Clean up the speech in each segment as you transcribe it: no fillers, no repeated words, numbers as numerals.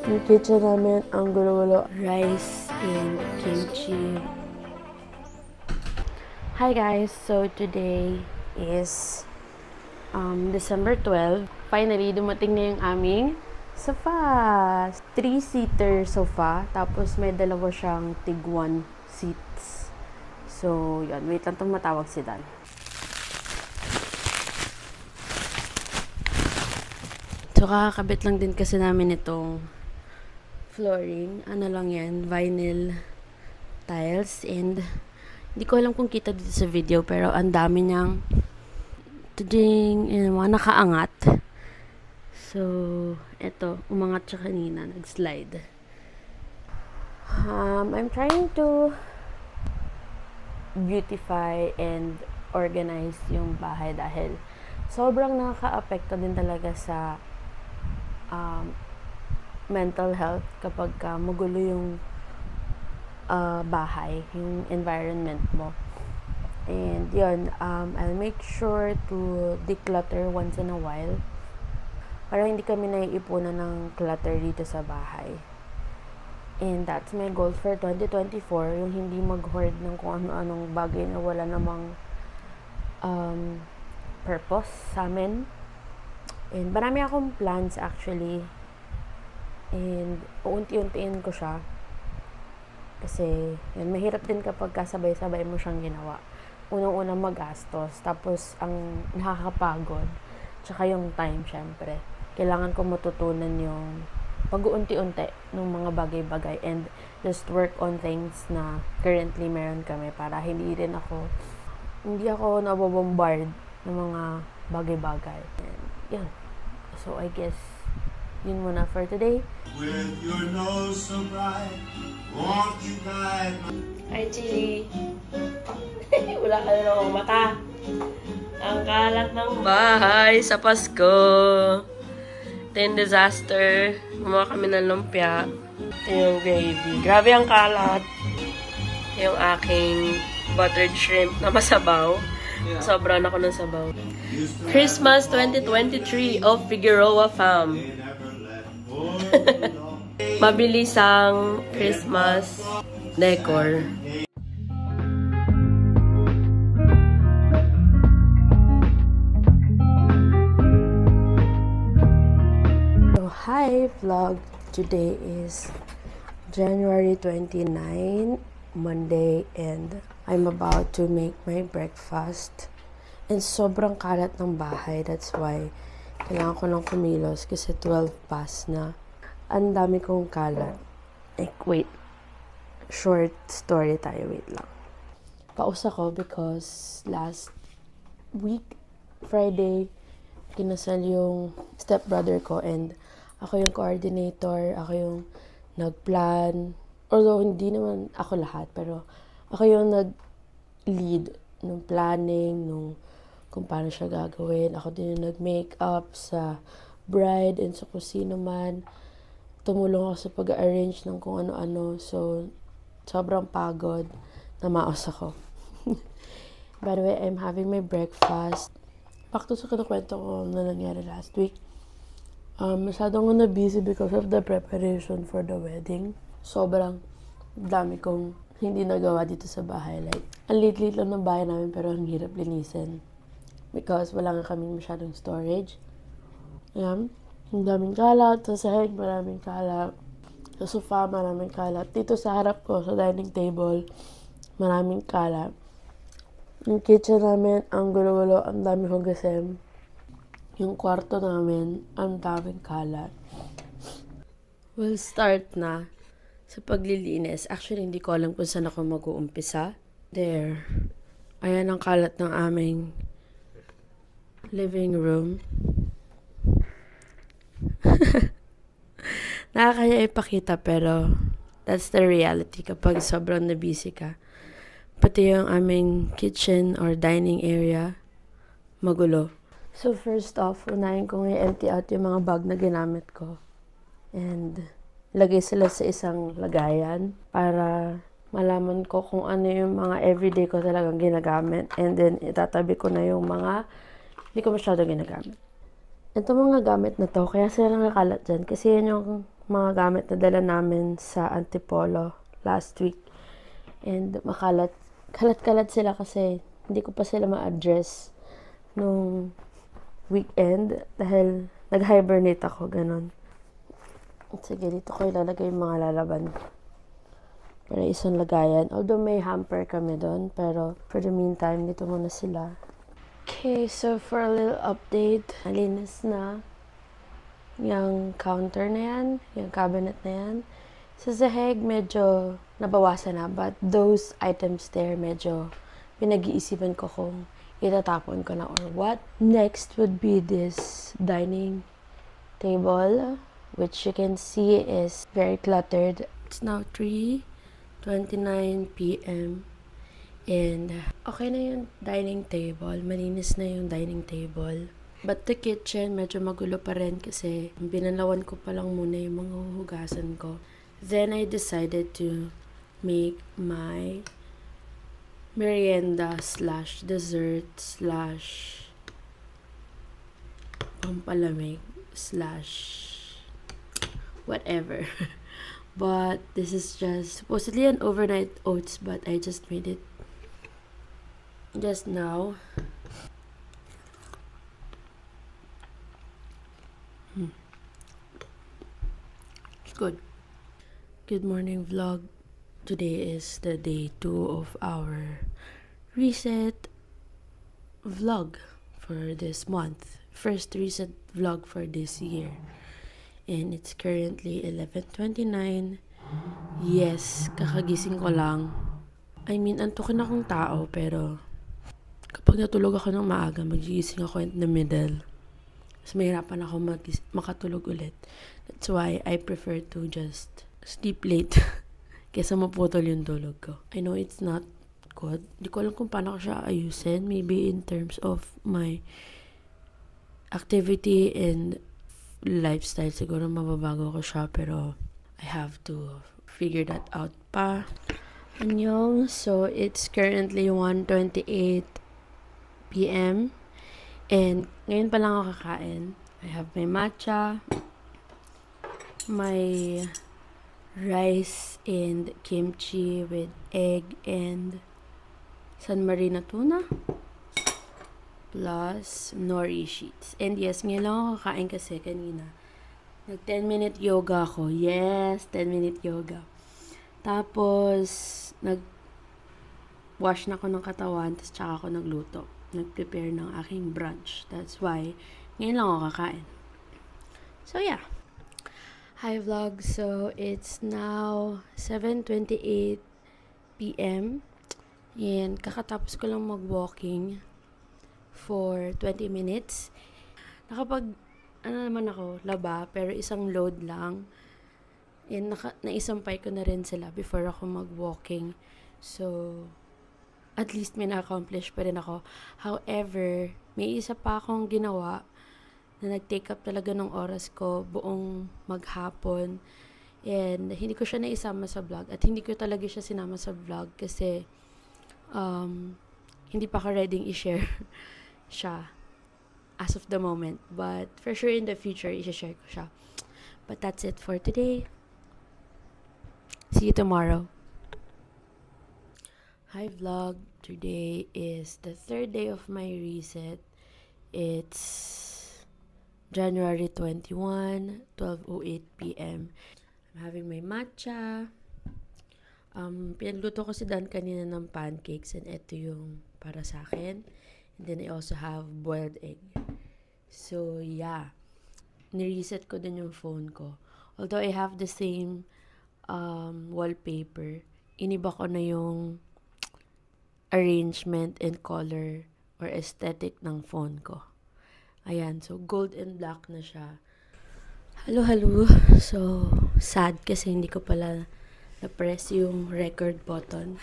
Yung kitchen namin, ang gulo-gulo. Rice and kimchi. Hi guys! So today is December 12. Finally, dumating na yung aming sofa. 3-seater sofa. Tapos may dalawa siyang tig-1 seats. So, yun. Wait lang, tumatawag si Dan. So, kakakabit lang din kasi namin itong flooring. Ano lang yan? Vinyl tiles. And hindi ko alam kung kita dito sa video, pero ang dami niyang mga nakaangat. So, eto, umangat siya kanina, nag-slide. I'm trying to beautify and organize yung bahay dahil sobrang nakaka-apekto din talaga sa mental health kapag magulo yung bahay, yung environment mo. And yun, I'll make sure to declutter once in a while para hindi kami naiipunan ng clutter dito sa bahay. And that's my goal for 2024, yung hindi mag-hoard ng kung ano-anong bagay na wala namang purpose sa amin. And marami akong plans actually. And uunti-untiin ko siya. Kasi yun, mahirap din kapag kasabay-sabay mo siyang ginawa. Unang-unang magastos, tapos ang nakakapagod, tsaka yung time syempre. Kailangan ko matutunan yung pag-uunti-unti ng mga bagay-bagay and just work on things na currently meron kami para hindi ako nabobombard ng mga bagay-bagay. And yun. So I guess yun muna for today. With your nose so bright, won't you guide my... Hi, Chili. Wala ka na namang mata. Ang kalat ng bahay sa Pasko. Ito yung disaster. Gumawa kami ng lumpia. Ito yung gravy. Grabe ang kalat. Yung aking buttered shrimp na masabaw. Sobrang ako ng sabaw. Christmas 2023 of Figueroa Farm. Mabilisang Christmas decor. So, hi vlog! Today is January 29, Monday, and I'm about to make my breakfast. And sobrang kalat ng bahay. That's why kailangan ko lang kumilos kasi 12 past na. Ang dami kong kalat. Wait. Short story tayo. Wait lang. Paus ako because last week, Friday, kinasal yung stepbrother ko and ako yung coordinator, ako yung nagplan. Although, hindi naman ako lahat, pero ako yung nag-lead nung planning, nung kung paano siya gagawin. Ako din yung nag-makeup sa bride and sa kusino man. Tumulong ako sa pag-arrange ng kung ano-ano. So, sobrang pagod. Namaos ako. By the way, I'm having my breakfast. Back to sa kinukwento ko na nangyari last week. Masyadong na busy because of the preparation for the wedding. Sobrang dami kong hindi nagawa dito sa bahay. Like, ang liit-liit lang ng bahay namin pero ang hirap linisin. Because wala nga kaming masyadong storage. Ayan. Ang daming kalat. Sa sahig, maraming kalat. Sa sofa, maraming kalat. Dito sa harap ko, sa dining table, maraming kalat. Yung kitchen namin, ang gulo-gulo, ang dami hugasin. Yung kwarto namin, ang daming kalat. We'll start na sa paglilinis. Actually, hindi ko alam kung saan ako mag-uumpisa. There. Ayan ang kalat ng aming living room. Nakakaya ipakita pero that's the reality kapag sobrang na-busy ka. Pati yung aming kitchen or dining area, magulo. So first off, unahin kong i-empty out yung mga bag na ginamit ko. And lagay sila sa isang lagayan para malaman ko kung ano yung mga everyday ko talagang ginagamit. And then itatabi ko na yung mga hindi ko masyado ginagamit. Ito mga gamit na to, kaya sila nakakalat dyan. Kasi yan yung mga gamit na dala namin sa Antipolo last week. And kalat-kalat sila kasi hindi ko pa sila ma-address nung weekend dahil nag-hibernate ako, ganun. Sige, dito ko ilalagay yung mga lalaban para isang lagayan. Although may hamper kami doon, pero for the meantime, dito muna sila. Okay, so for a little update, nalinis na yung counter na yan, yung cabinet na yan. Sa sahig, medyo nabawasan na, but those items there, medyo pinag-iisipan ko kung itatapon ko na or what. Next would be this dining table, which you can see is very cluttered. It's now 3:29 p.m. And okay na yung dining table. Malinis na yung dining table. But the kitchen, medyo magulo pa rin kasi binalawan ko pa lang muna yung mga huhugasan ko. Then I decided to make my merienda / dessert / pampalamig / whatever. But this is just supposedly an overnight oats, but I just made it just now. It's good. Good morning vlog. Today is the day 2 of our reset vlog for this month. First reset vlog for this year. And it's currently 11:29. Yes, kakagising ko lang. I mean, antukin akong tao, pero kapag natulog ako ng maaga, magigising ako in the middle. Mas mahirapan ako makatulog ulit. That's why I prefer to just sleep late kesa maputol yung tulog ko. I know it's not good. Di ko alam kung paano ko siya ayusin. Maybe in terms of my activity and lifestyle, siguro mababago ko siya, pero I have to figure that out pa. Annyeong. So, it's currently 1:28 p.m. And ngayon pa lang ako kakain. I have my matcha, my rice and kimchi with egg and San Marino tuna plus nori sheets. And yes, ngayon lang ako kakain kasi kanina nag 10-minute yoga ako. Yes, 10-minute yoga. Tapos nag wash na ako ng katawan, tapos tsaka ako nagluto. Nag-prepare ng aking brunch. That's why ngayon lang ako kakain. So yeah. Hi vlog. So it's now 7:28 p.m. and kakatapos ko lang mag-walking for 20 minutes. Nakapag naman ako, laba, pero isang load lang. And naisampay ko na rin sila before ako mag-walking. So at least may na-accomplish pa rin ako. However, may isa pa akong ginawa na nag-take up talaga ng oras ko buong maghapon. And hindi ko siya naisama sa vlog. At hindi ko talaga siya sinama sa vlog kasi hindi pa ako ready i-share siya as of the moment. But for sure in the future, i-share ko siya. But that's it for today. See you tomorrow. Hi vlog. Today is the 3rd day of my reset. It's January 21, 12:08 p.m. I'm having my matcha. Pinagluto ko si Dan kanina ng pancakes and ito yung para sa akin. And then I also have boiled egg. So yeah, ni-reset ko din yung phone ko. Although I have the same wallpaper, iniba ko na yung arrangement and color or aesthetic ng phone ko. Ayan, so gold and black na siya. Hello. So, sad kasi hindi ko pala na-press yung record button.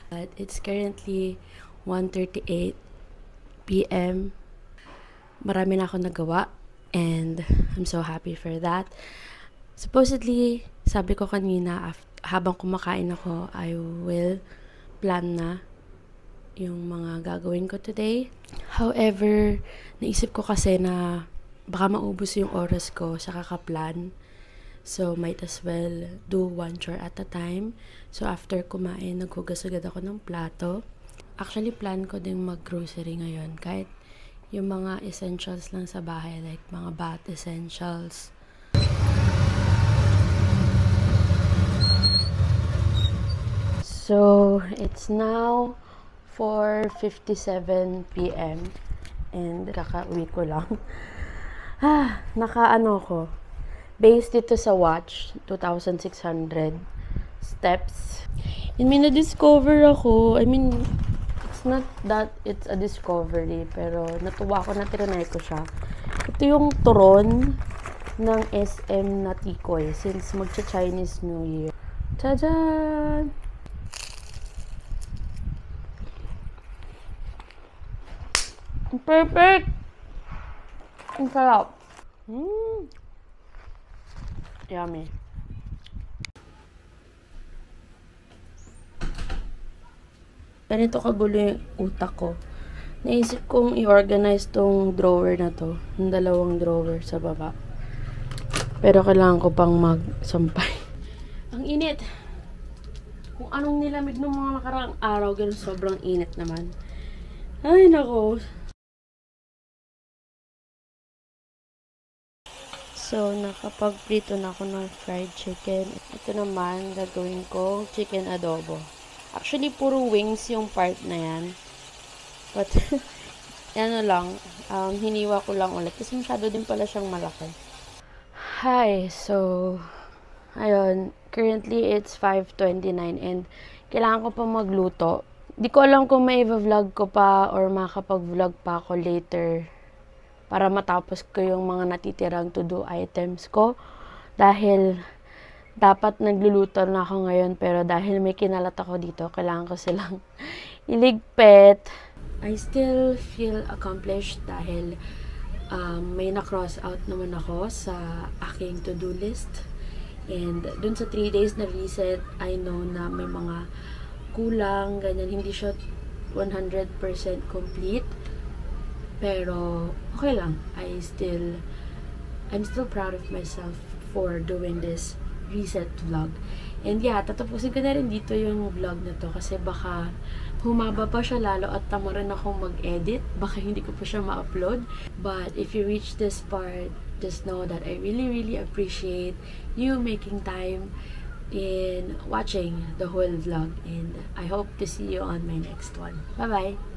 But it's currently 1:38 p.m. Marami na ako nagawa and I'm so happy for that. Supposedly, sabi ko kanina, habang kumakain ako, I will plan na yung mga gagawin ko today. However, naisip ko kasi na baka maubos yung oras ko sa kakaplan. So, might as well do one chore at a time. So, after kumain, naghugas agad ako ng plato. Actually, plan ko ding mag-grocery ngayon. Kahit yung mga essentials lang sa bahay, like mga bath essentials. So, it's now 4:57 p.m. and kakauwi ko lang. Nakaano ko. Based dito sa watch, 2,600 steps. And may na-discover ako. I mean, it's not that it's a discovery, pero natuwa ko na tinanay ko siya. Ito yung turon ng SM na Tikoy since magcha-Chinese New Year. Tadaan! Perfect! Ang sarap. Yummy. Ganito kagulo yung utak ko. Naisip kong i-organize tong drawer na to. Yung dalawang drawer sa baba. Pero kailangan ko pang magsampay. Ang init! Kung anong nilamig ng mga nakaraang araw, ganun sobrang init naman. Ay, nako. So, nakapag-prito na ako ng fried chicken. Ito naman, gagawin kong chicken adobo. Actually, puro wings yung part na yan. But, ano lang, hiniwa ko lang ulit. Kasi masyado din pala siyang malaki. Hi, so, ayun, currently it's 5:29 and kailangan ko pa magluto. Di ko alam kung may vlog ko pa or makapag-vlog pa ako later para matapos ko yung mga natitirang to-do items ko. Dahil dapat nagluluto na ako ngayon, pero dahil may kinalat ako dito, kailangan ko silang iligpit. I still feel accomplished dahil may na-cross out naman ako sa aking to-do list. And dun sa 3 days na reset, I know na may mga kulang, ganyan. Hindi siya 100% complete. Pero, okay lang. I'm still proud of myself for doing this reset vlog. And yeah, tatapusin ko na rin dito yung vlog na to kasi baka humaba pa siya lalo at tama rin akong mag-edit. Baka hindi ko pa siya ma-upload. But if you reach this part, just know that I really, really appreciate you making time in watching the whole vlog. And I hope to see you on my next one. Bye-bye!